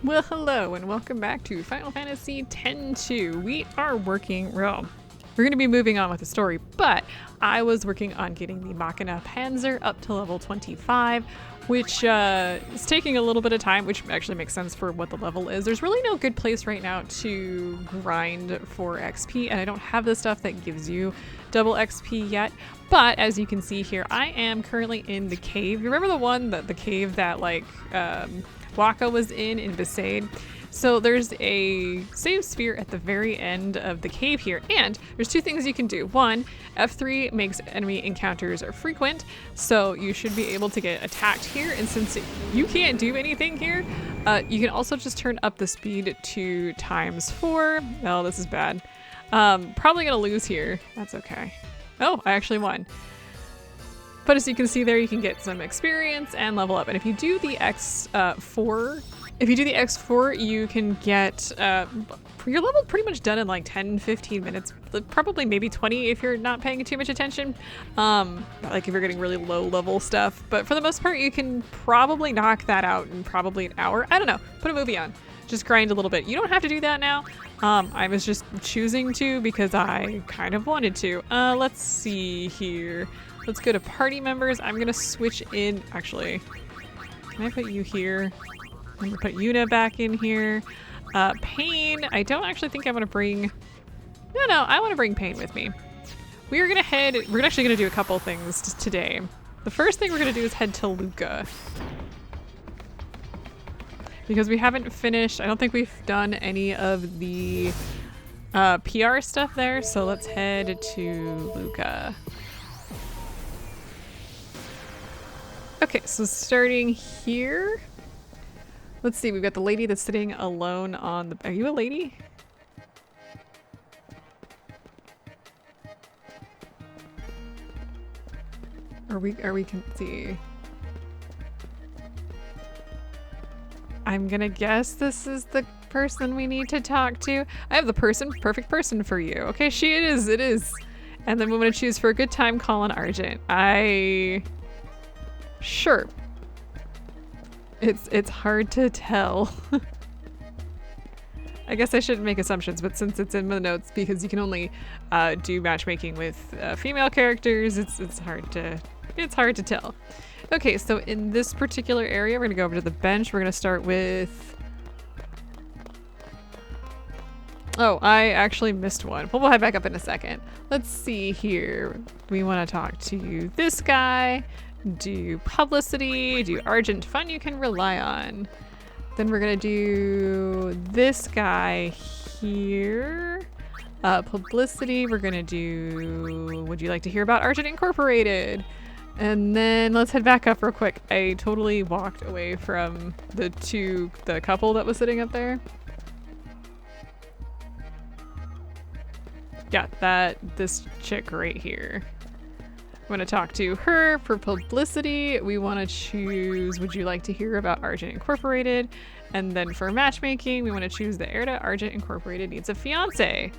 Well, hello and welcome back to Final Fantasy X-2. We are working, well, we're going to be moving on with the story, but I was working on getting the Machina Panzer up to level 25, which is taking a little bit of time, which actually makes sense for what the level is. There's really no good place right now to grind for XP, and I don't have the stuff that gives you double XP yet. But as you can see here, I am currently in the cave. You remember the one, the cave that Waka was in Besaid? So there's a save sphere at the very end of the cave here, and there's two things you can do. One, F3 makes enemy encounters frequent, so you should be able to get attacked here, and since you can't do anything here, you can also just turn up the speed to ×4. Oh, this is bad. Probably gonna lose here. That's okay. Oh, I actually won. But as you can see there, you can get some experience and level up. And if you do the X4, you can get your level pretty much done in like 10-15 minutes, probably maybe 20 if you're not paying too much attention, like if you're getting really low level stuff. But for the most part, you can probably knock that out in probably an hour. I don't know, put a movie on, just grind a little bit. You don't have to do that now. I was just choosing to because I kind of wanted to. Let's see here. Let's go to party members. I'm gonna switch in, actually, can I put you here? I'm gonna put Yuna back in here. Pain, I don't actually think I want to bring, no, I want to bring Pain with me. We're actually gonna do a couple things today. The first thing we're gonna do is head to Luca, because we haven't finished, I don't think we've done any of the PR stuff there, so let's head to Luca. Okay, so starting here, let's see, we've got the lady that's sitting alone on the, are you a lady? We can see. I'm gonna guess this is the person we need to talk to. I have the perfect person for you. Okay, it is. And then we want to choose for a good time, call on Argent. Sure. It's hard to tell. I guess I shouldn't make assumptions, but since it's in the notes, because you can only do matchmaking with female characters, it's hard to tell. Okay, so in this particular area, we're gonna go over to the bench. We're gonna start with, oh, I actually missed one. We'll head back up in a second. Let's see here. We want to talk to this guy. Do publicity, do Argent fun you can rely on. Then we're gonna do this guy here. Publicity, we're gonna do, would you like to hear about Argent Incorporated? And then let's head back up real quick. I totally walked away from the couple that was sitting up there. Yeah, this chick right here. We want to talk to her. For publicity, we want to choose, would you like to hear about Argent Incorporated? And then for matchmaking, we want to choose the heir to Argent Incorporated needs a fiance,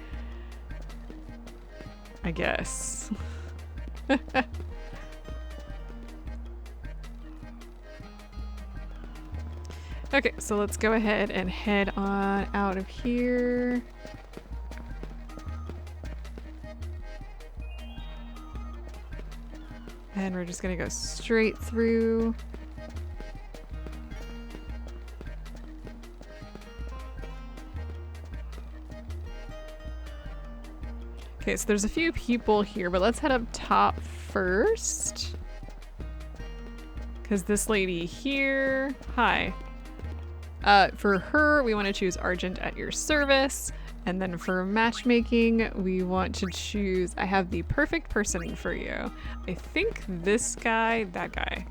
I guess. Okay, so let's go ahead and head on out of here. And we're just gonna go straight through. Okay, so there's a few people here, but let's head up top first. Because this lady here, hi. For her, we want to choose Argent at your service. And then for matchmaking, we want to choose, I have the perfect person for you. I think this guy, that guy.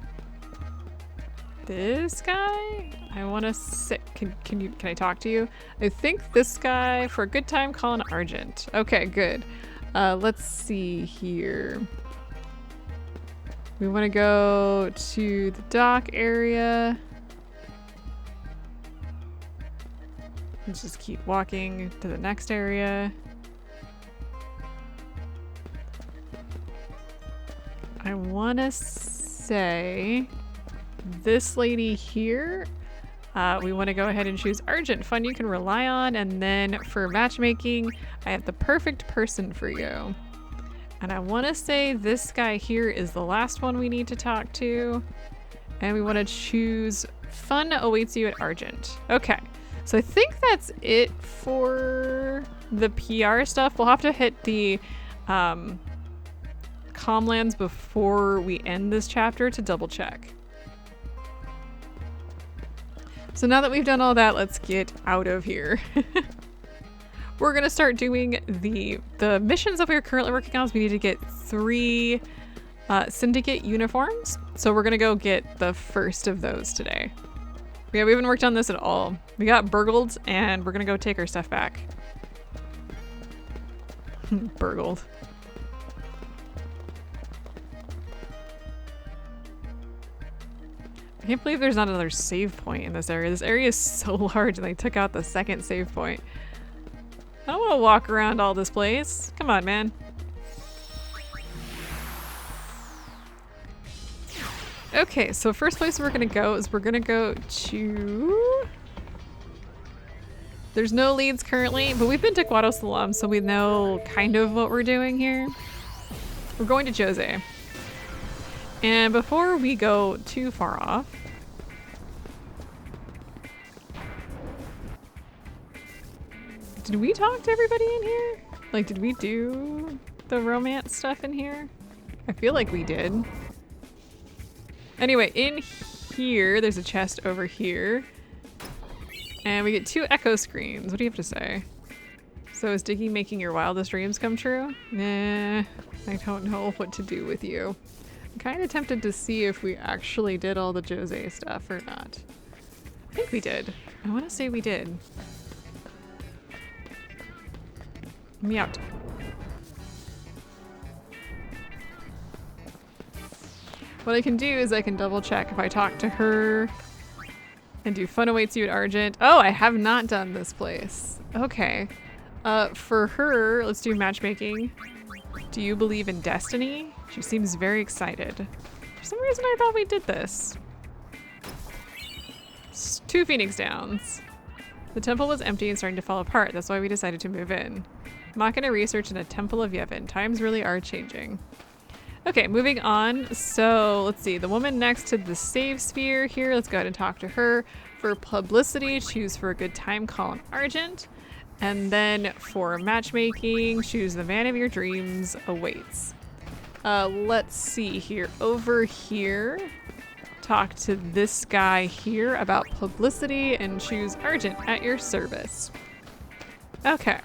This guy? I want to sit, can I talk to you? I think this guy, for a good time, call an Argent. Okay, good. Let's see here. We want to go to the dock area. Let's just keep walking to the next area. I want to say this lady here We want to go ahead and choose Argent, fun you can rely on. And then for matchmaking, I have the perfect person for you. And I want to say this guy here is the last one we need to talk to. And we want to choose fun awaits you at Argent. Okay, so I think that's it for the PR stuff. We'll have to hit the Comlands before we end this chapter to double check. So now that we've done all that, let's get out of here. We're gonna start doing the missions that we're currently working on. So we need to get 3 syndicate uniforms. So we're gonna go get the first of those today. Yeah, we haven't worked on this at all. We got burgled and we're gonna go take our stuff back. Burgled. I can't believe there's not another save point in this area. This area is so large and they took out the second save point. I don't want to walk around all this place. Come on, man. Okay, so first place we're gonna go is we're gonna go to... There's no leads currently, but we've been to Guadalsalam, so we know kind of what we're doing here. We're going to Djose. And before we go too far off, did we talk to everybody in here? Like, did we do the romance stuff in here? I feel like we did. Anyway, in here, there's a chest over here. And we get 2 echo screens. What do you have to say? So is digging making your wildest dreams come true? Nah, I don't know what to do with you. I'm kind of tempted to see if we actually did all the Djose stuff or not. I think we did. I want to say we did. Me out. What I can do is I can double check if I talk to her and do fun awaits you at Argent. Oh, I have not done this place. Okay. For her, let's do matchmaking. Do you believe in destiny? She seems very excited. For some reason I thought we did this. 2 Phoenix Downs. The temple was empty and starting to fall apart. That's why we decided to move in. Machina research in a temple of Yevon. Times really are changing. Okay, moving on. So let's see. The woman next to the save sphere here. Let's go ahead and talk to her. For publicity, choose for a good time, call on Argent. And then for matchmaking, choose the man of your dreams awaits. Let's see here. Over here, talk to this guy here about publicity and choose Argent at your service. Okay.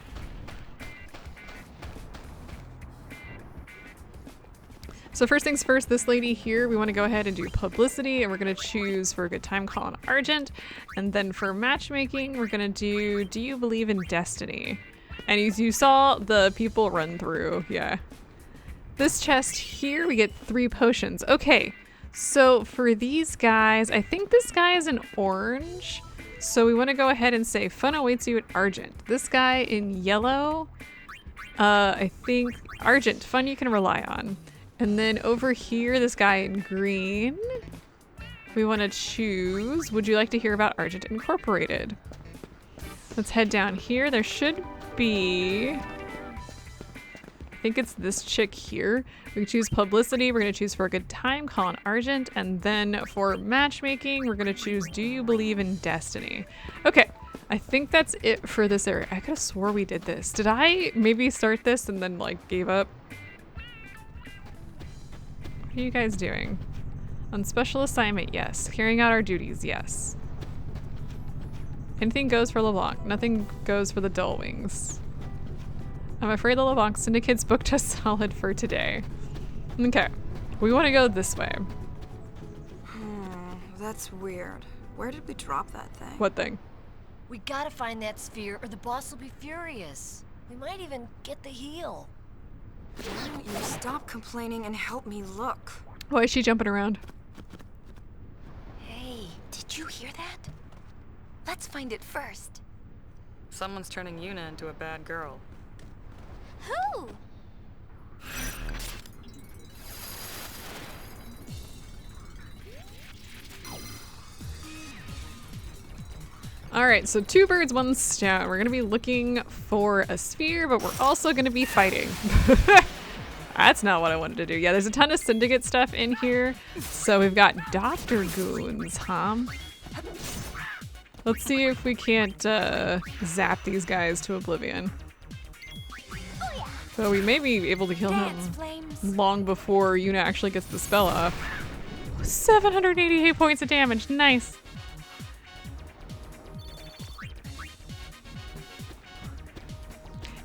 So first things first, this lady here, we want to go ahead and do publicity, and we're going to choose for a good time, call on Argent. And then for matchmaking, we're going to do you believe in destiny? And as you saw the people run through, yeah. This chest here, we get 3 potions. Okay, so for these guys, I think this guy is an orange. So we want to go ahead and say fun awaits you at Argent. This guy in yellow, I think Argent, fun you can rely on. And then over here, this guy in green, we want to choose, would you like to hear about Argent Incorporated? Let's head down here. There should be, I think it's this chick here. We can choose publicity. We're going to choose for a good time, call on Argent. And then for matchmaking, we're going to choose do you believe in destiny? Okay, I think that's it for this area. I could have swore we did this. Did I maybe start this and then like gave up? What are you guys doing? On special assignment, yes. Carrying out our duties, yes. Anything goes for Leblanc. Nothing goes for the Gullwings. I'm afraid the Leblanc syndicate's booked us solid for today. Okay, we want to go this way. That's weird. Where did we drop that thing? What thing? We gotta find that sphere or the boss will be furious. We might even get the heal. Why don't you stop complaining and help me look? Why is she jumping around? Hey, did you hear that? Let's find it first. Someone's turning Yuna into a bad girl. Who? All right, so 2 birds, 1 stone. We're gonna be looking for a sphere, but we're also gonna be fighting. That's not what I wanted to do. Yeah, there's a ton of syndicate stuff in here. So we've got Dr. Goons, huh? Let's see if we can't zap these guys to oblivion. So we may be able to kill him long before Yuna actually gets the spell off. 788 points of damage, nice.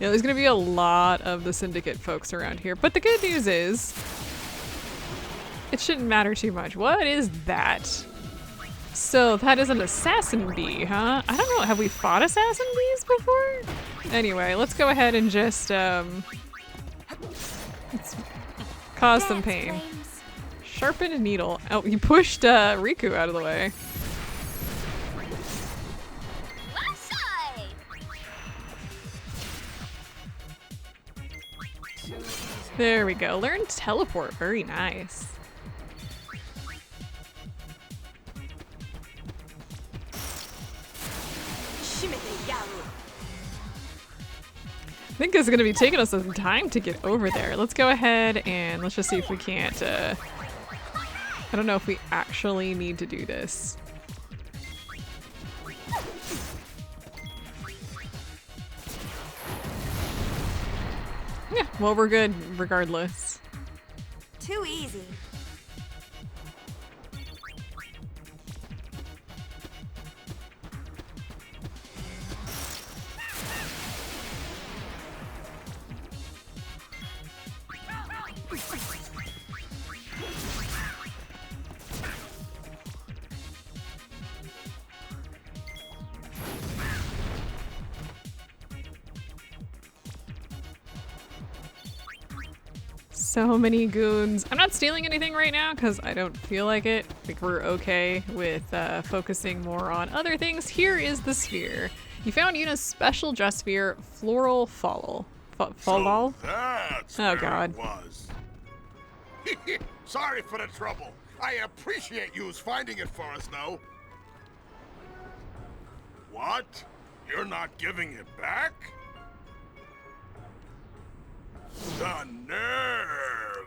Yeah, there's gonna be a lot of the syndicate folks around here, but the good news is it shouldn't matter too much. What is that? So that is an assassin bee, huh? I don't know, have we fought assassin bees before? Anyway, let's go ahead and just let's cause some pain. Sharpened needle. Oh, you pushed Riku out of the way. There we go. Learn teleport. Very nice. I think it's going to be taking us some time to get over there. Let's go ahead and let's just see if we can't. I don't know if we actually need to do this. Yeah, well, we're good regardless. Too easy. So many goons. I'm not stealing anything right now because I don't feel like it. I think we're okay with focusing more on other things. Here is the sphere. You found Yuna's special dress sphere, Floral Fall. So that's oh God. It was. Sorry for the trouble. I appreciate yous finding it for us, though. What? You're not giving it back? The nerve!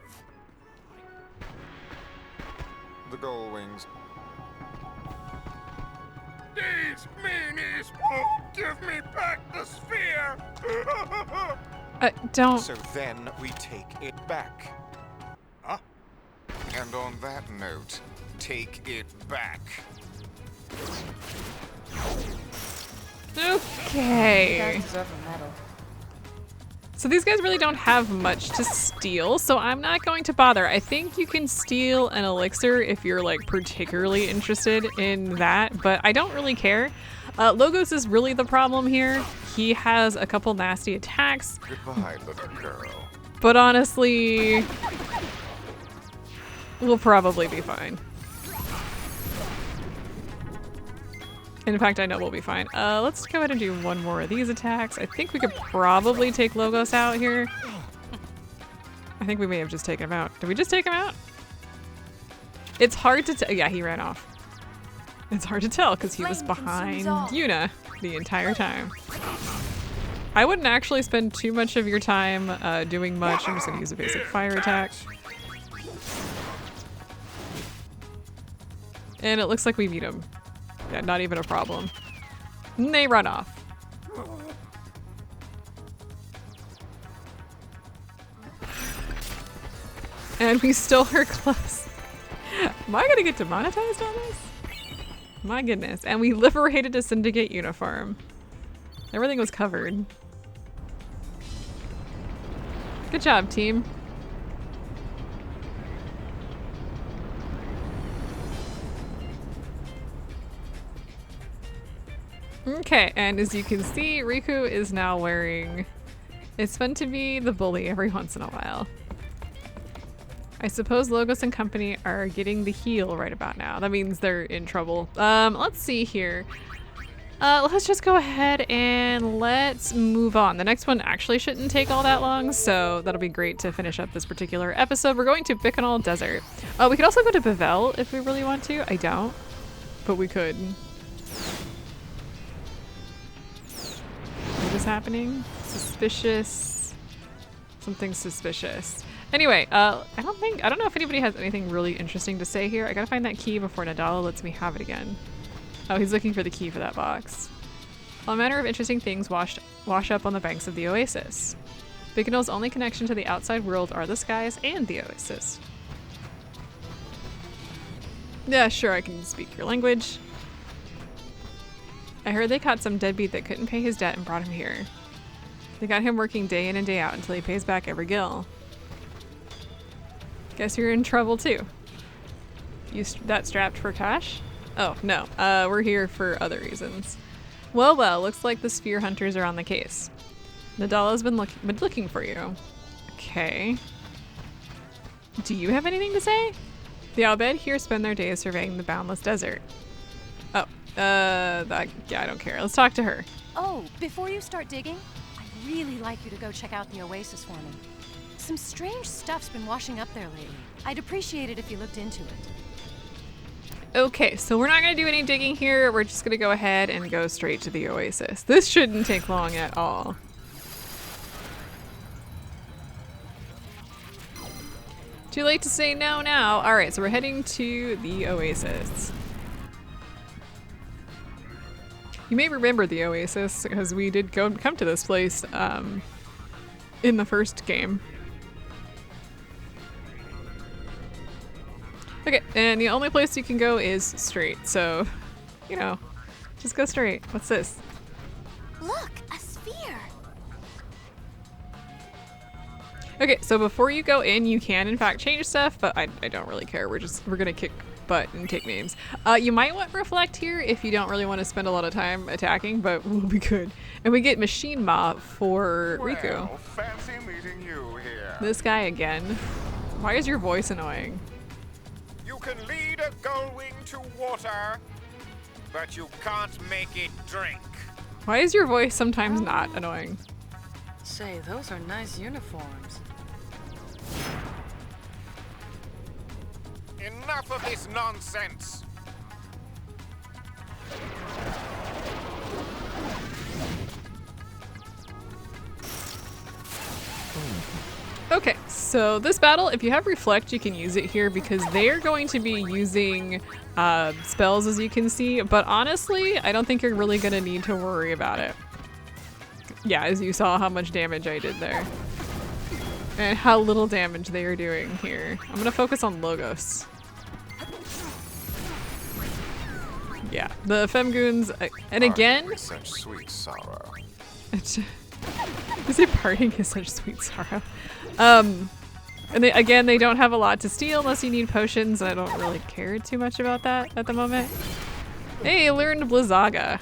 The Gullwings. These meanies won't give me back the sphere! Don't. So then we take it back. Huh? And on that note, take it back. Okay. So these guys really don't have much to steal, so I'm not going to bother. I think you can steal an elixir if you're like particularly interested in that, but I don't really care. Logos is really the problem here. He has a couple nasty attacks. Goodbye, little girl. But honestly, we'll probably be fine. In fact, I know we'll be fine. Let's go ahead and do one more of these attacks. I think we could probably take Logos out here. I think we may have just taken him out. Did we just take him out? It's hard to tell. Yeah, he ran off. It's hard to tell because he was behind Yuna the entire time. I wouldn't actually spend too much of your time doing much. I'm just gonna use a basic fire attack. And it looks like we beat him. Yeah, not even a problem. And they run off. And we stole her clothes. Am I gonna get demonetized on this? My goodness. And we liberated a syndicate uniform. Everything was covered. Good job, team. Okay, and as you can see, Riku is now wearing... It's fun to be the bully every once in a while. I suppose Logos and company are getting the heal right about now. That means they're in trouble. Let's see here. Let's just go ahead and let's move on. The next one actually shouldn't take all that long, so that'll be great to finish up this particular episode. We're going to Bikanal Desert. We could also go to Bevel if we really want to. I don't, but we could. happening? Suspicious. Something suspicious. Anyway, I don't know if anybody has anything really interesting to say here. I gotta find that key before Nadala lets me have it again. Oh, he's looking for the key for that box. All manner of interesting things wash up on the banks of the oasis. Bignell's only connection to the outside world are the skies and the oasis. Yeah, sure, I can speak your language. I heard they caught some deadbeat that couldn't pay his debt and brought him here. They got him working day in and day out until he pays back every gill. Guess you're in trouble too. You that strapped for cash? Oh, no. We're here for other reasons. Well, looks like the Sphere Hunters are on the case. Nadala's been looking for you. Okay. Do you have anything to say? The Albed here spend their days surveying the boundless desert. Oh, yeah, I don't care. Let's talk to her. Oh, before you start digging, I'd really like you to go check out the oasis for me. Some strange stuff's been washing up there lately. I'd appreciate it if you looked into it. Okay, so we're not going to do any digging here. We're just going to go ahead and go straight to the oasis. This shouldn't take long at all. Too late to say no now. All right, so we're heading to the oasis. You may remember the oasis because we did come to this place in the first game. Okay, and the only place you can go is straight, so, you know, just go straight. What's this? Look, a sphere! Okay, so before you go in, you can in fact change stuff, but I don't really care. We're gonna kick butt and take names. You might want Reflect here if you don't really want to spend a lot of time attacking, but we'll be good. And we get Machine Mob for Riku. Well, fancy meeting you here. This guy again. Why is your voice annoying? You can lead a Gullwing to water, but you can't make it drink. Why is your voice sometimes not annoying? Say, those are nice uniforms. Enough of this nonsense. Okay, so this battle, if you have Reflect, you can use it here because they're going to be using spells, as you can see, but honestly, I don't think you're really going to need to worry about it. Yeah, as you saw how much damage I did there. And how little damage they are doing here. I'm going to focus on Logos. Yeah, the Fem-Goons, and again... With such sweet sorrow. Is it parting is such sweet sorrow? And again, they don't have a lot to steal unless you need potions, and I don't really care too much about that at the moment. Hey, learned Blizzaga.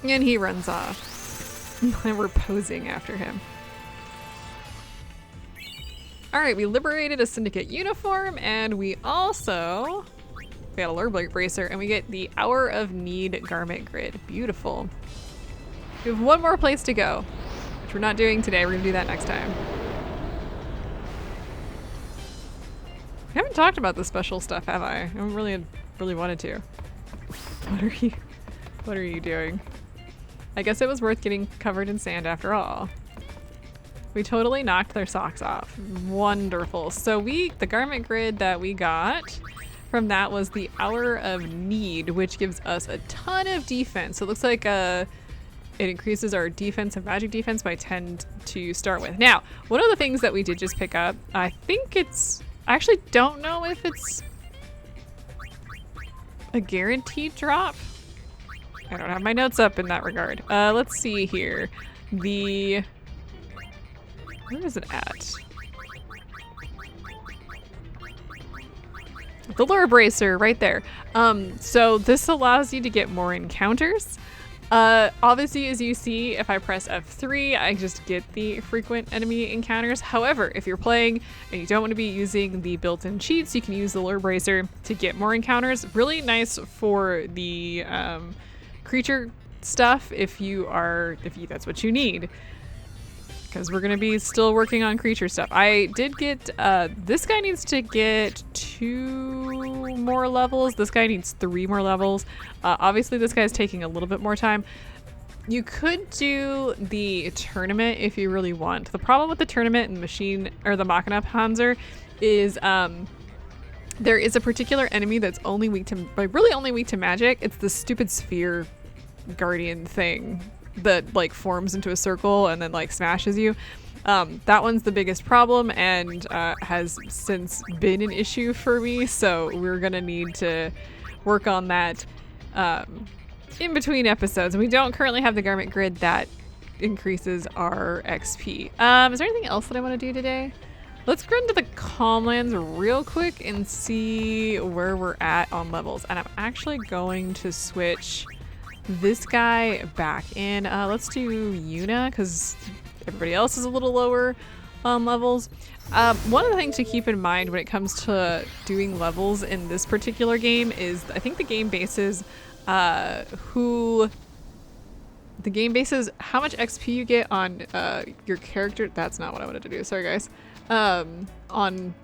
And he runs off. And we're posing after him. Alright, we liberated a Syndicate uniform, and we also... We got a Leblanc bracer, and we get the Hour of Need garment grid. Beautiful. We have one more place to go, which we're not doing today. We're gonna do that next time. I haven't talked about the special stuff, have I? I haven't really wanted to. What are you doing? I guess it was worth getting covered in sand after all. We totally knocked their socks off. Wonderful. So the garment grid that we got from that was the Hour of Need, which gives us a ton of defense. So it looks like it increases our defense and magic defense by 10 to start with. Now, one of the things that we did just pick up, I think it's, I actually don't know if it's a guaranteed drop. I don't have my notes up in that regard. Let's see here. Where is it at? The lure bracer right there. So this allows you to get more encounters. Obviously, as you see, if I press F3, I just get the frequent enemy encounters. However, if you're playing and you don't want to be using the built-in cheats, you can use the lure bracer to get more encounters. Really nice for the creature stuff if that's what you need. because we're gonna be still working on creature stuff. I did get, this guy needs to get 2 more levels. This guy needs 3 more levels. Obviously this guy's taking a little bit more time. You could do the tournament if you really want. The problem with the tournament and machine, or the Machina Panzer, is there is a particular enemy that's only weak to, like really only weak to magic. It's the stupid sphere guardian thing that like forms into a circle and then like smashes you. That one's the biggest problem and has since been an issue for me, so we're gonna need to work on that in between episodes. We don't currently have the garment grid that increases our XP. Is there anything else that I want to do today? Let's go into the Calmlands real quick and see where we're at on levels. And I'm actually going to switch this guy back in. Let's do Yuna because everybody else is a little lower on levels. One of the things to keep in mind when it comes to doing levels in this particular game is I think the game bases how much XP you get on your character. That's not what I wanted to do. Sorry guys. On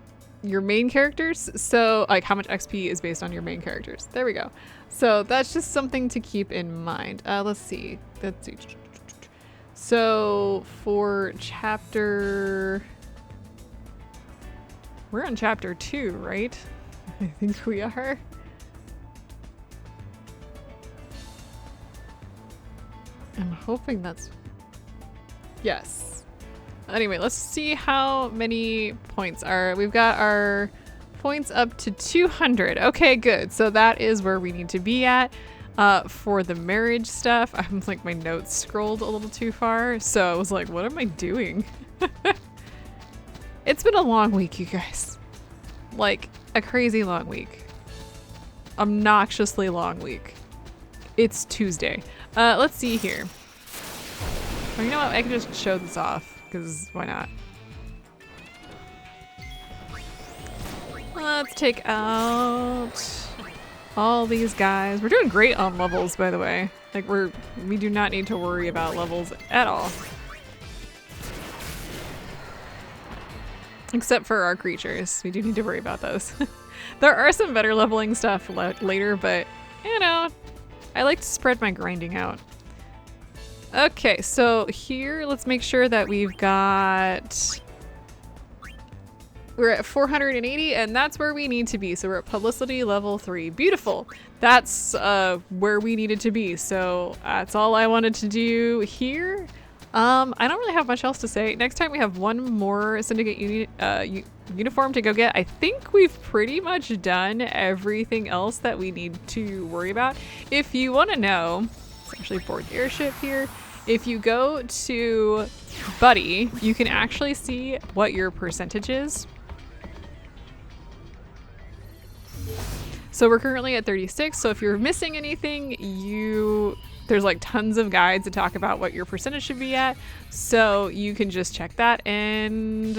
your main characters. So like how much XP is based on your main characters. There we go. So that's just something to keep in mind. Let's see. So for chapter, we're on chapter 2, right? I think we are. I'm hoping that's, yes. Anyway, let's see how many points are. We've got our points up to 200. Okay, good. So that is where we need to be at for the marriage stuff. I'm like, my notes scrolled a little too far. So I was like, what am I doing? It's been a long week, you guys. Like a crazy long week. Obnoxiously long week. It's Tuesday. Let's see here. Oh, you know what? I can just show this off, because why not? Let's take out all these guys. We're doing great on levels, by the way. Like we do not need to worry about levels at all. Except for our creatures. We do need to worry about those. There are some better leveling stuff later, but you know, I like to spread my grinding out. Okay, so here, let's make sure that we're at 480 and that's where we need to be. So we're at publicity level 3. Beautiful. That's where we needed to be. So that's all I wanted to do here. I don't really have much else to say. Next time we have one more syndicate uniform to go get. I think we've pretty much done everything else that we need to worry about. If you want to know, let's actually board the airship here. If you go to Buddy, you can actually see what your percentage is. So we're currently at 36. So if you're missing anything, there's like tons of guides to talk about what your percentage should be at. So you can just check that and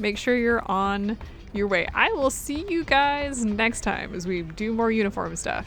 make sure you're on your way. I will see you guys next time as we do more uniform stuff.